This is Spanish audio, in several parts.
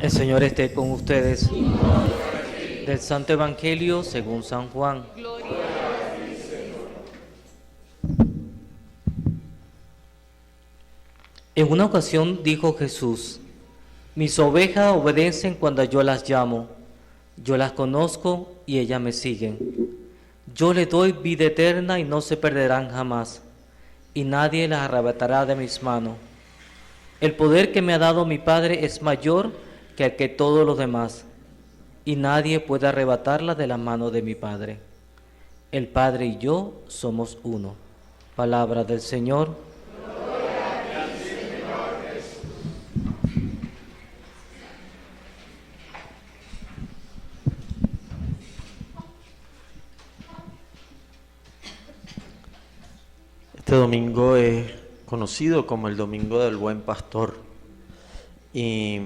El Señor esté con ustedes. Del Santo Evangelio según San Juan. En una ocasión dijo Jesús: mis ovejas obedecen cuando yo las llamo. Yo las conozco y ellas me siguen. Yo les doy vida eterna y no se perderán jamás, y nadie las arrebatará de mis manos. El poder que me ha dado mi Padre es mayor que el que todos los demás, y nadie puede arrebatarla de la mano de mi Padre. El Padre y yo somos uno. Palabra del Señor. Este domingo es conocido como el Domingo del Buen Pastor, y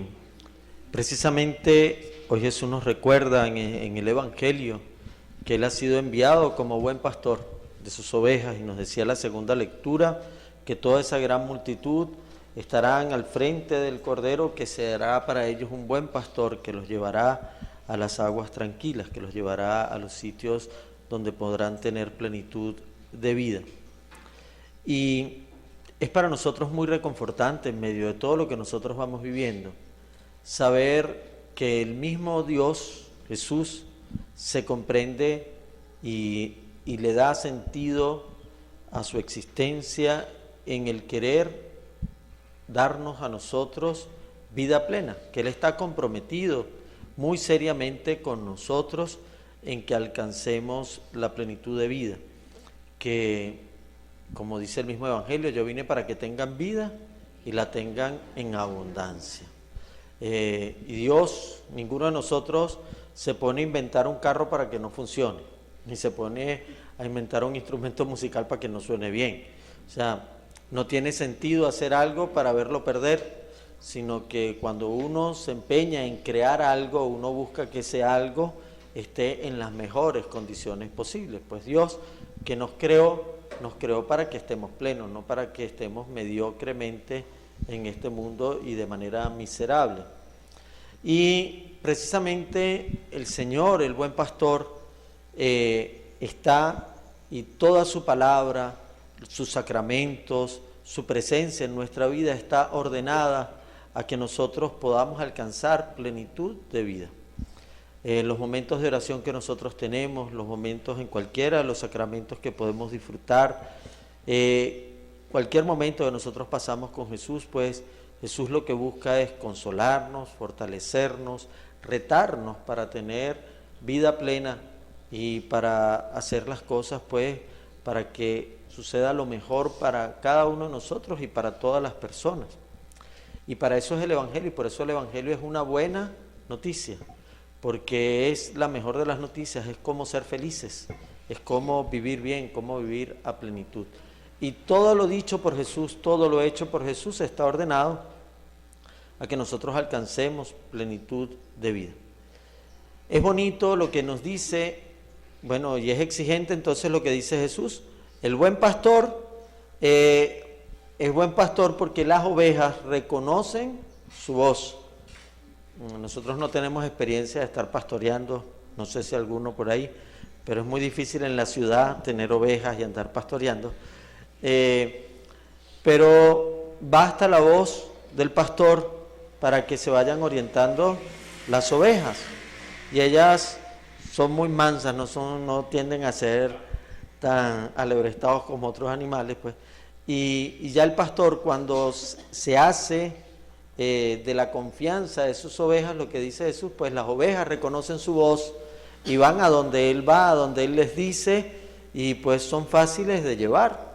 precisamente hoy Jesús nos recuerda en el Evangelio que Él ha sido enviado como buen pastor de sus ovejas, y nos decía la segunda lectura que toda esa gran multitud estarán al frente del Cordero, que será para ellos un buen pastor que los llevará a las aguas tranquilas, que los llevará a los sitios donde podrán tener plenitud de vida. Y es para nosotros muy reconfortante, en medio de todo lo que nosotros vamos viviendo, saber que el mismo Dios, Jesús, se comprende y le da sentido a su existencia en el querer darnos a nosotros vida plena, que Él está comprometido muy seriamente con nosotros en que alcancemos la plenitud de vida, que, como dice el mismo Evangelio, yo vine para que tengan vida y la tengan en abundancia. Y Dios, ninguno de nosotros se pone a inventar un carro para que no funcione, ni se pone a inventar un instrumento musical para que no suene bien. O sea, no tiene sentido hacer algo para verlo perder, sino que cuando uno se empeña en crear algo, uno busca que ese algo esté en las mejores condiciones posibles. Pues Dios, que nos creó para que estemos plenos, no para que estemos mediocremente en este mundo y de manera miserable. Y precisamente el Señor, el buen pastor, está, y toda su palabra, sus sacramentos, su presencia en nuestra vida está ordenada a que nosotros podamos alcanzar plenitud de vida. Los momentos de oración que nosotros tenemos, los momentos en cualquiera de los sacramentos que podemos disfrutar, cualquier momento que nosotros pasamos con Jesús, pues Jesús lo que busca es consolarnos, fortalecernos, retarnos para tener vida plena y para hacer las cosas, pues, para que suceda lo mejor para cada uno de nosotros y para todas las personas. Y para eso es el Evangelio, y por eso el Evangelio es una buena noticia, porque es la mejor de las noticias, es cómo ser felices, es cómo vivir bien, cómo vivir a plenitud. Y todo lo dicho por Jesús, todo lo hecho por Jesús está ordenado a que nosotros alcancemos plenitud de vida. Es bonito lo que nos dice, bueno, y es exigente entonces lo que dice Jesús. El buen pastor es buen pastor porque las ovejas reconocen su voz. Nosotros no tenemos experiencia de estar pastoreando, no sé si alguno por ahí, pero es muy difícil en la ciudad tener ovejas y andar pastoreando. Pero basta la voz del pastor para que se vayan orientando las ovejas, y ellas son muy mansas, no tienden a ser tan alebrestados como otros animales, pues. Y ya el pastor, cuando se hace de la confianza de sus ovejas, lo que dice Jesús, pues las ovejas reconocen su voz y van a donde Él va, a donde Él les dice, y pues son fáciles de llevar.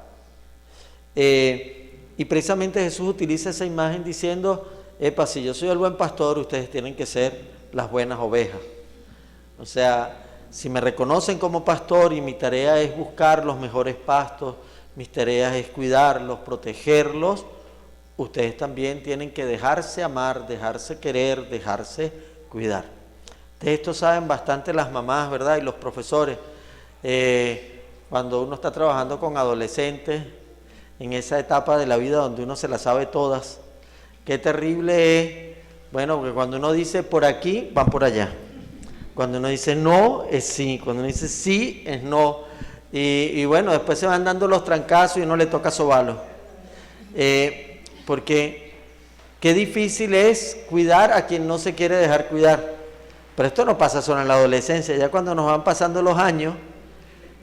Y precisamente Jesús utiliza esa imagen diciendo: epa, si yo soy el buen pastor, ustedes tienen que ser las buenas ovejas. O sea, si me reconocen como pastor y mi tarea es buscar los mejores pastos, mis tareas es cuidarlos, protegerlos, ustedes también tienen que dejarse amar, dejarse querer, dejarse cuidar. De esto saben bastante las mamás, ¿verdad? Y los profesores. Cuando uno está trabajando con adolescentes, en esa etapa de la vida donde uno se las sabe todas, qué terrible es Bueno, porque cuando uno dice por aquí, van por allá. Cuando uno dice no, es sí. Cuando uno dice sí, es no. Y bueno, después se van dando los trancazos y uno le toca sobarlo. Porque qué difícil es cuidar a quien no se quiere dejar cuidar. Pero esto no pasa solo en la adolescencia. Ya cuando nos van pasando los años,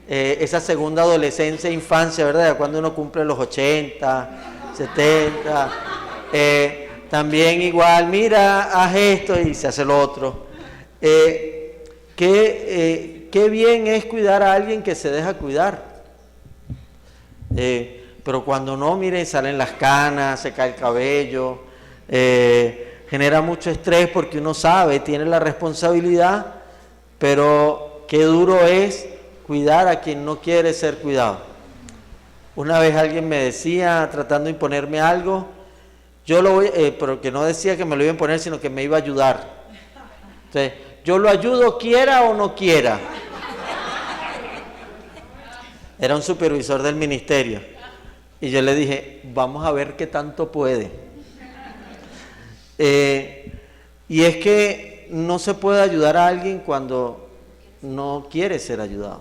esa segunda adolescencia, infancia, ¿verdad? Ya cuando uno cumple los 80, 70, también igual, mira, haz esto y se hace lo otro. Qué bien es cuidar a alguien que se deja cuidar. Pero cuando no, miren, salen las canas, se cae el cabello, genera mucho estrés porque uno sabe, tiene la responsabilidad, pero qué duro es cuidar a quien no quiere ser cuidado. Una vez alguien me decía, tratando de imponerme algo, yo lo voy, pero que no decía que me lo iba a imponer, sino que me iba a ayudar. Entonces, yo lo ayudo quiera o no quiera. Era un supervisor del ministerio. Y yo le dije, vamos a ver qué tanto puede. Y es que no se puede ayudar a alguien cuando no quiere ser ayudado.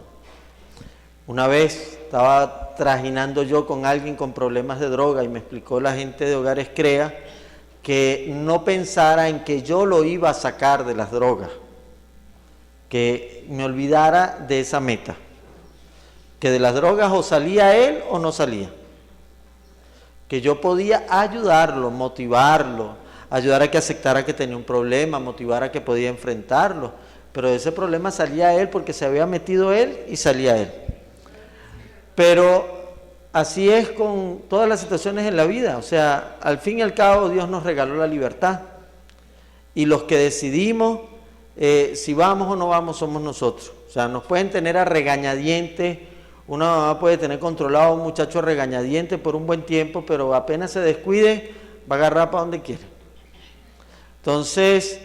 Una vez estaba trajinando yo con alguien con problemas de droga y me explicó la gente de Hogares Crea que no pensara en que yo lo iba a sacar de las drogas, que me olvidara de esa meta, que de las drogas o salía él o no salía, que yo podía ayudarlo, motivarlo, ayudar a que aceptara que tenía un problema, motivar a que podía enfrentarlo, pero de ese problema salía él porque se había metido él y salía él. Pero así es con todas las situaciones en la vida, o sea, al fin y al cabo Dios nos regaló la libertad y los que decidimos si vamos o no vamos somos nosotros. O sea, nos pueden tener a regañadientes, una mamá puede tener controlado a un muchacho a regañadientes por un buen tiempo, pero apenas se descuide va a agarrar para donde quiera. Entonces,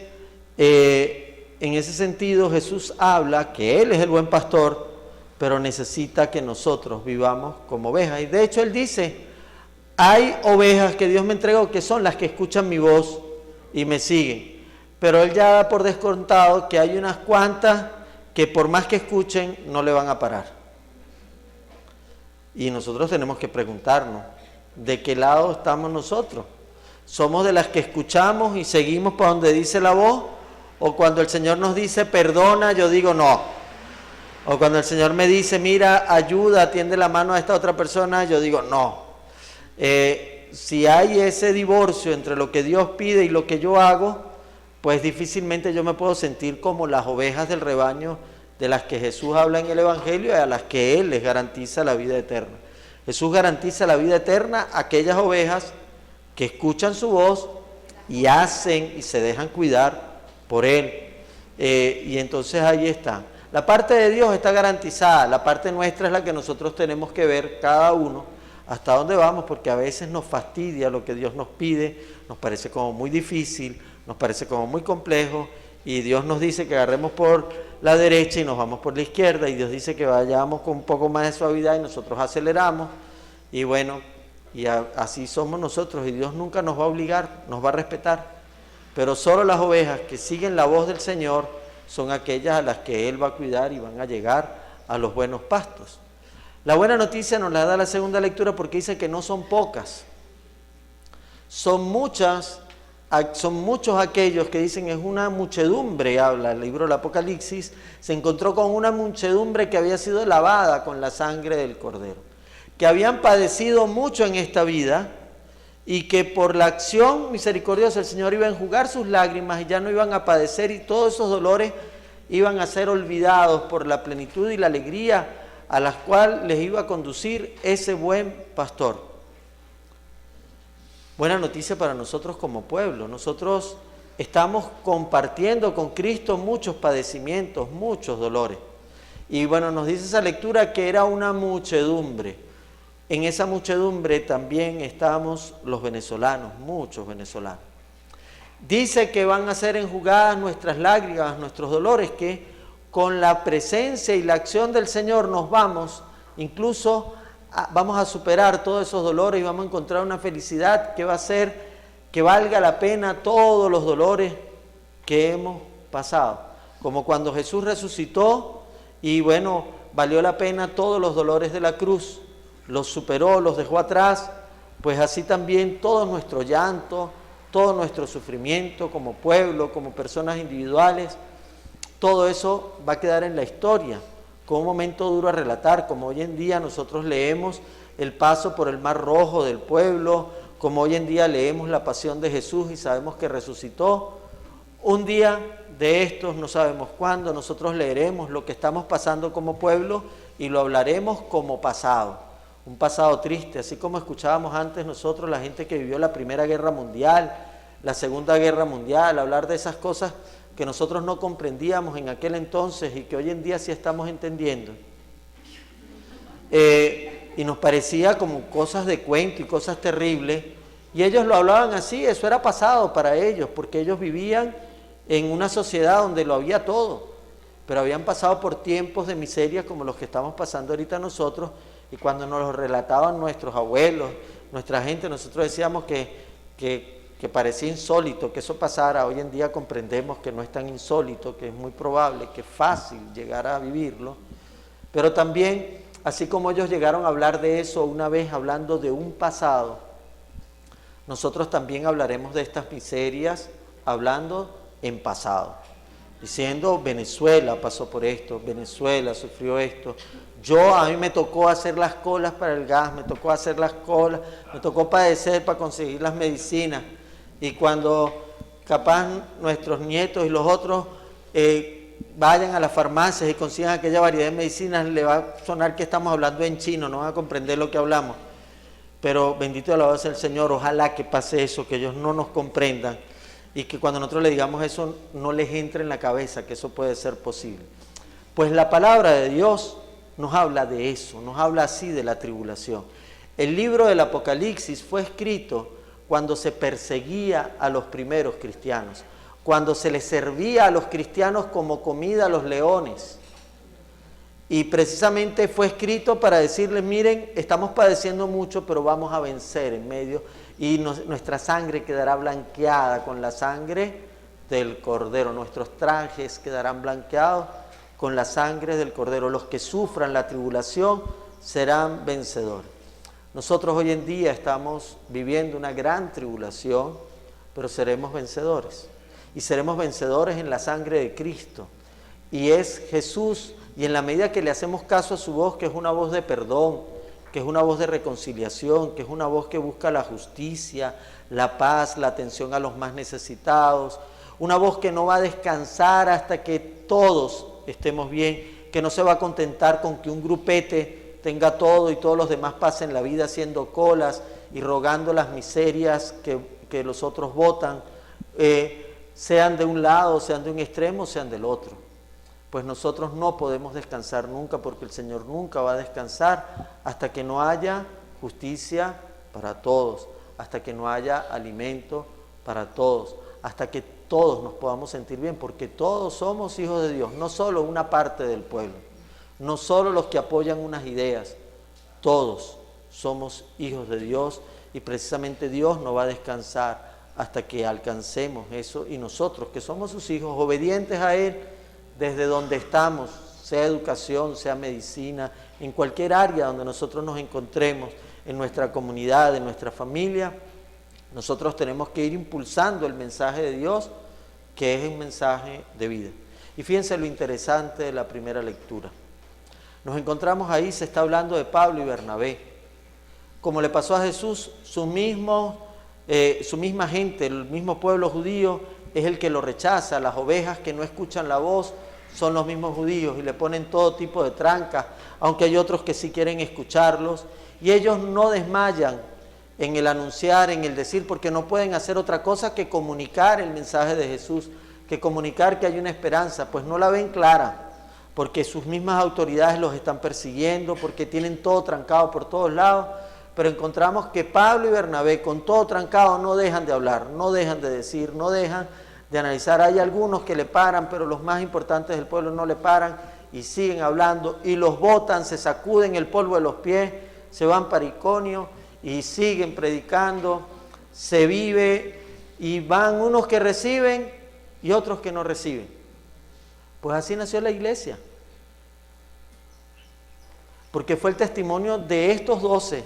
en ese sentido Jesús habla que Él es el buen pastor, pero necesita que nosotros vivamos como ovejas. Y de hecho Él dice, hay ovejas que Dios me entregó que son las que escuchan mi voz y me siguen. Pero Él ya da por descontado que hay unas cuantas que por más que escuchen no le van a parar. Y nosotros tenemos que preguntarnos, ¿de qué lado estamos nosotros? ¿Somos de las que escuchamos y seguimos para donde dice la voz? ¿O cuando el Señor nos dice perdona, yo digo no? O cuando el Señor me dice, mira, ayuda, tiende la mano a esta otra persona, yo digo no. Si hay ese divorcio entre lo que Dios pide y lo que yo hago, pues difícilmente yo me puedo sentir como las ovejas del rebaño de las que Jesús habla en el Evangelio y a las que Él les garantiza la vida eterna. Jesús garantiza la vida eterna a aquellas ovejas que escuchan su voz y hacen y se dejan cuidar por Él. Y entonces ahí está. La parte de Dios está garantizada, la parte nuestra es la que nosotros tenemos que ver cada uno hasta dónde vamos, porque a veces nos fastidia lo que Dios nos pide, nos parece como muy difícil, nos parece como muy complejo, y Dios nos dice que agarremos por la derecha y nos vamos por la izquierda, y Dios dice que vayamos con un poco más de suavidad y nosotros aceleramos, y bueno, y así somos nosotros, y Dios nunca nos va a obligar, nos va a respetar, pero solo las ovejas que siguen la voz del Señor son aquellas a las que Él va a cuidar y van a llegar a los buenos pastos. La buena noticia nos la da la segunda lectura porque dice que no son pocas, son muchos aquellos que dicen es una muchedumbre, habla el libro del Apocalipsis, se encontró con una muchedumbre que había sido lavada con la sangre del Cordero, que habían padecido mucho en esta vida y que por la acción misericordiosa el Señor iba a enjugar sus lágrimas y ya no iban a padecer y todos esos dolores iban a ser olvidados por la plenitud y la alegría a las cuales les iba a conducir ese buen pastor. Buena noticia para nosotros como pueblo. Nosotros estamos compartiendo con Cristo muchos padecimientos, muchos dolores. Y bueno, nos dice esa lectura que era una muchedumbre. En esa muchedumbre también estamos los venezolanos, muchos venezolanos. Dice que van a ser enjugadas nuestras lágrimas, nuestros dolores, que con la presencia y la acción del Señor nos vamos, incluso vamos a superar todos esos dolores y vamos a encontrar una felicidad que va a ser que valga la pena todos los dolores que hemos pasado. Como cuando Jesús resucitó y bueno, valió la pena todos los dolores de la cruz, los superó, los dejó atrás, pues así también todo nuestro llanto, todo nuestro sufrimiento como pueblo, como personas individuales, todo eso va a quedar en la historia, como un momento duro a relatar, como hoy en día nosotros leemos el paso por el Mar Rojo del pueblo, como hoy en día leemos la pasión de Jesús y sabemos que resucitó. Un día de estos, no sabemos cuándo, nosotros leeremos lo que estamos pasando como pueblo y lo hablaremos como pasado, un pasado triste, así como escuchábamos antes nosotros la gente que vivió la Primera Guerra Mundial, la Segunda Guerra Mundial, hablar de esas cosas que nosotros no comprendíamos en aquel entonces y que hoy en día sí estamos entendiendo. Y nos parecía como cosas de cuento y cosas terribles, y ellos lo hablaban así, eso era pasado para ellos, porque ellos vivían en una sociedad donde lo había todo, pero habían pasado por tiempos de miseria como los que estamos pasando ahorita nosotros, y cuando nos lo relataban nuestros abuelos, nuestra gente, nosotros decíamos que parecía insólito que eso pasara. Hoy en día comprendemos que no es tan insólito, que es muy probable, que es fácil llegar a vivirlo, pero también, así como ellos llegaron a hablar de eso una vez hablando de un pasado, nosotros también hablaremos de estas miserias hablando en pasado, diciendo Venezuela pasó por esto, Venezuela sufrió esto. A mí me tocó hacer las colas para el gas, me tocó hacer las colas, me tocó padecer para conseguir las medicinas. Y cuando capaz nuestros nietos y los otros vayan a las farmacias y consigan aquella variedad de medicinas, le va a sonar que estamos hablando en chino, no van a comprender lo que hablamos. Pero bendito y alabado sea el Señor, ojalá que pase eso, que ellos no nos comprendan y que cuando nosotros le digamos eso no les entre en la cabeza que eso puede ser posible. Pues la palabra de Dios nos habla de eso, nos habla así de la tribulación. El libro del Apocalipsis fue escrito cuando se perseguía a los primeros cristianos, cuando se les servía a los cristianos como comida a los leones. Y precisamente fue escrito para decirles, miren, estamos padeciendo mucho, pero vamos a vencer en medio, y nuestra sangre quedará blanqueada con la sangre del Cordero, nuestros trajes quedarán blanqueados con la sangre del Cordero. Los que sufran la tribulación serán vencedores. Nosotros hoy en día estamos viviendo una gran tribulación, pero seremos vencedores. Y seremos vencedores en la sangre de Cristo. Y es Jesús, y en la medida que le hacemos caso a su voz, que es una voz de perdón, que es una voz de reconciliación, que es una voz que busca la justicia, la paz, la atención a los más necesitados, una voz que no va a descansar hasta que todos estemos bien, que no se va a contentar con que un grupete tenga todo y todos los demás pasen la vida haciendo colas y rogando las miserias que los otros votan, sean de un lado, sean de un extremo, sean del otro. Pues nosotros no podemos descansar nunca, porque el Señor nunca va a descansar hasta que no haya justicia para todos, hasta que no haya alimento para todos, hasta que todos nos podamos sentir bien, porque todos somos hijos de Dios, no solo una parte del pueblo, no solo los que apoyan unas ideas, todos somos hijos de Dios, y precisamente Dios no va a descansar hasta que alcancemos eso, y nosotros que somos sus hijos, obedientes a Él, desde donde estamos, sea educación, sea medicina, en cualquier área donde nosotros nos encontremos, en nuestra comunidad, en nuestra familia, nosotros tenemos que ir impulsando el mensaje de Dios, que es un mensaje de vida. Y fíjense lo interesante de la primera lectura. Nos encontramos ahí, se está hablando de Pablo y Bernabé. Como le pasó a Jesús, su misma gente, el mismo pueblo judío, es el que lo rechaza. Las ovejas que no escuchan la voz son los mismos judíos y le ponen todo tipo de trancas, aunque hay otros que sí quieren escucharlos, y ellos no desmayan en el anunciar, en el decir, porque no pueden hacer otra cosa que comunicar el mensaje de Jesús, que comunicar que hay una esperanza, pues no la ven clara, porque sus mismas autoridades los están persiguiendo, porque tienen todo trancado por todos lados. Pero encontramos que Pablo y Bernabé, con todo trancado, no dejan de hablar, no dejan de decir, no dejan de analizar. Hay algunos que le paran, pero los más importantes del pueblo no le paran y siguen hablando, y los botan, se sacuden el polvo de los pies, se van para Iconio y siguen predicando. Se vive y van unos que reciben y otros que no reciben. Pues así nació la iglesia. Porque fue el testimonio de estos 12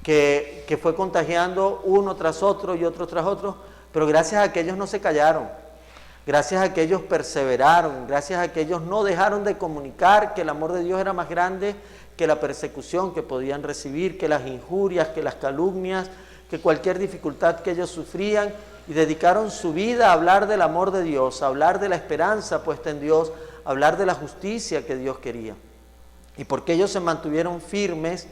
que fue contagiando uno tras otro y otro tras otro, pero gracias a que ellos no se callaron, gracias a que ellos perseveraron, gracias a que ellos no dejaron de comunicar que el amor de Dios era más grande que la persecución que podían recibir, que las injurias, que las calumnias, que cualquier dificultad que ellos sufrían, y dedicaron su vida a hablar del amor de Dios, a hablar de la esperanza puesta en Dios, a hablar de la justicia que Dios quería. Y porque ellos se mantuvieron firmes,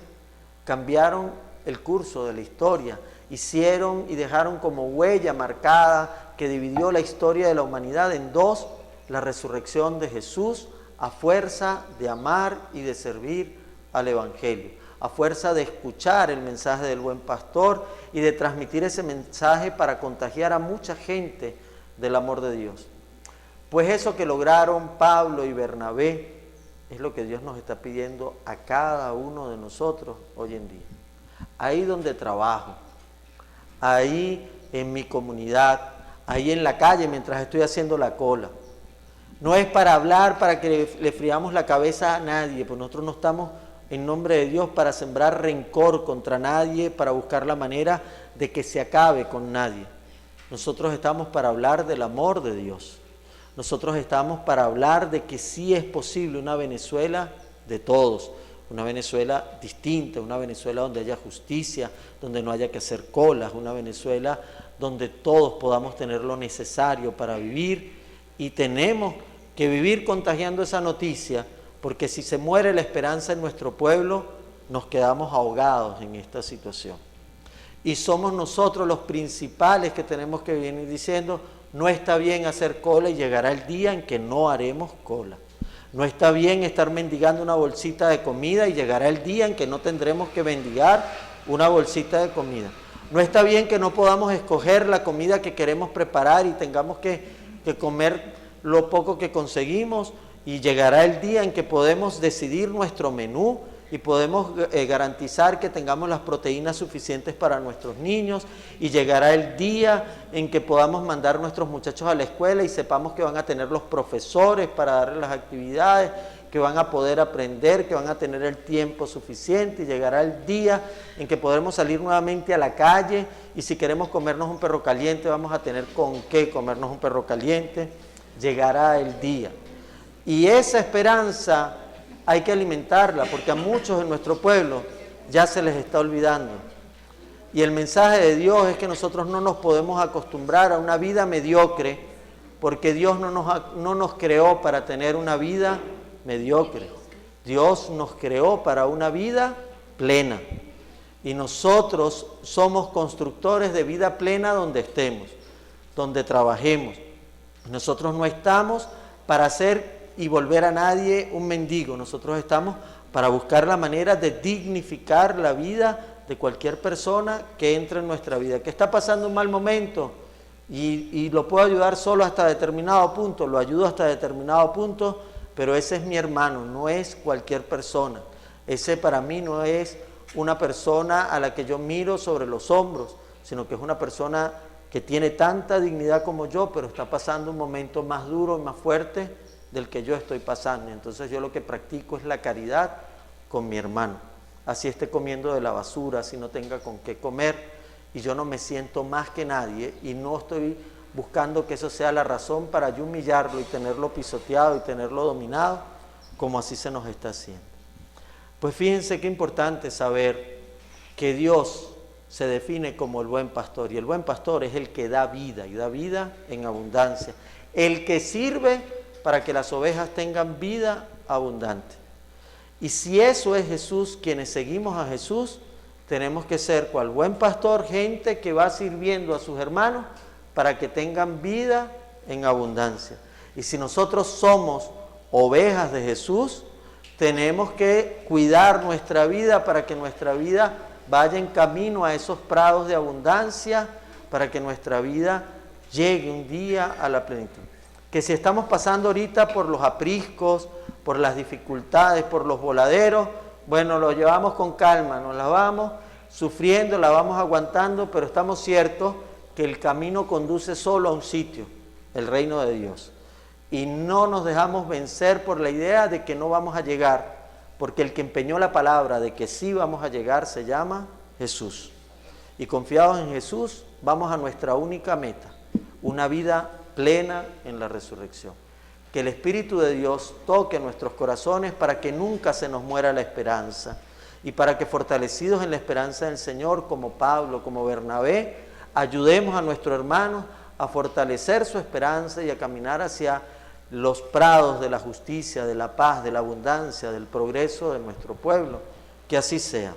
cambiaron el curso de la historia, hicieron y dejaron como huella marcada que dividió la historia de la humanidad en dos, la resurrección de Jesús a fuerza de amar y de servir al Evangelio, a fuerza de escuchar el mensaje del buen pastor y de transmitir ese mensaje para contagiar a mucha gente del amor de Dios. Pues eso que lograron Pablo y Bernabé es lo que Dios nos está pidiendo a cada uno de nosotros hoy en día. Ahí donde trabajo, ahí en mi comunidad, ahí en la calle mientras estoy haciendo la cola. No es para hablar, para que le friamos la cabeza a nadie, pues nosotros no estamos en nombre de Dios para sembrar rencor contra nadie, para buscar la manera de que se acabe con nadie. Nosotros estamos para hablar del amor de Dios. Nosotros estamos para hablar de que sí es posible una Venezuela de todos, una Venezuela distinta, una Venezuela donde haya justicia, donde no haya que hacer colas, una Venezuela donde todos podamos tener lo necesario para vivir, y tenemos que vivir contagiando esa noticia, porque si se muere la esperanza en nuestro pueblo, nos quedamos ahogados en esta situación. Y somos nosotros los principales que tenemos que venir diciendo: no está bien hacer cola y llegará el día en que no haremos cola. No está bien estar mendigando una bolsita de comida y llegará el día en que no tendremos que mendigar una bolsita de comida. No está bien que no podamos escoger la comida que queremos preparar y tengamos que comer lo poco que conseguimos, y llegará el día en que podemos decidir nuestro menú y podemos garantizar que tengamos las proteínas suficientes para nuestros niños, y llegará el día en que podamos mandar nuestros muchachos a la escuela y sepamos que van a tener los profesores para darles las actividades, que van a poder aprender, que van a tener el tiempo suficiente, y llegará el día en que podremos salir nuevamente a la calle, y si queremos comernos un perro caliente vamos a tener con qué comernos un perro caliente. Llegará el día. Y esa esperanza hay que alimentarla, porque a muchos en nuestro pueblo ya se les está olvidando. Y el mensaje de Dios es que nosotros no nos podemos acostumbrar a una vida mediocre, porque Dios no nos creó para tener una vida mediocre. Dios nos creó para una vida plena. Y nosotros somos constructores de vida plena donde estemos, donde trabajemos. Nosotros no estamos para hacer y volver a nadie un mendigo. Nosotros estamos para buscar la manera de dignificar la vida de cualquier persona que entre en nuestra vida, que está pasando un mal momento y lo puedo ayudar solo hasta determinado punto, lo ayudo hasta determinado punto, pero ese es mi hermano, no es cualquier persona. Ese para mí no es una persona a la que yo miro sobre los hombros, sino que es una persona que tiene tanta dignidad como yo, pero está pasando un momento más duro y más fuerte del que yo estoy pasando. Entonces yo lo que practico es la caridad con mi hermano. Así esté comiendo de la basura, así no tenga con qué comer, y yo no me siento más que nadie, y no estoy buscando que eso sea la razón para yo humillarlo y tenerlo pisoteado y tenerlo dominado, como así se nos está haciendo. Pues fíjense qué importante saber que Dios se define como el buen pastor, y el buen pastor es el que da vida, y da vida en abundancia, el que sirve para que las ovejas tengan vida abundante. Y si eso es Jesús, quienes seguimos a Jesús, tenemos que ser cual buen pastor, gente que va sirviendo a sus hermanos para que tengan vida en abundancia. Y si nosotros somos ovejas de Jesús, tenemos que cuidar nuestra vida para que nuestra vida vaya en camino a esos prados de abundancia, para que nuestra vida llegue un día a la plenitud. Que si estamos pasando ahorita por los apriscos, por las dificultades, por los voladeros, bueno, lo llevamos con calma, nos la vamos sufriendo, la vamos aguantando, pero estamos ciertos que el camino conduce solo a un sitio, el reino de Dios. Y no nos dejamos vencer por la idea de que no vamos a llegar, porque el que empeñó la palabra de que sí vamos a llegar se llama Jesús. Y confiados en Jesús, vamos a nuestra única meta, una vida plena en la resurrección. Que el Espíritu de Dios toque nuestros corazones para que nunca se nos muera la esperanza y para que, fortalecidos en la esperanza del Señor, como Pablo, como Bernabé, ayudemos a nuestro hermano a fortalecer su esperanza y a caminar hacia los prados de la justicia, de la paz, de la abundancia, del progreso de nuestro pueblo. Que así sea.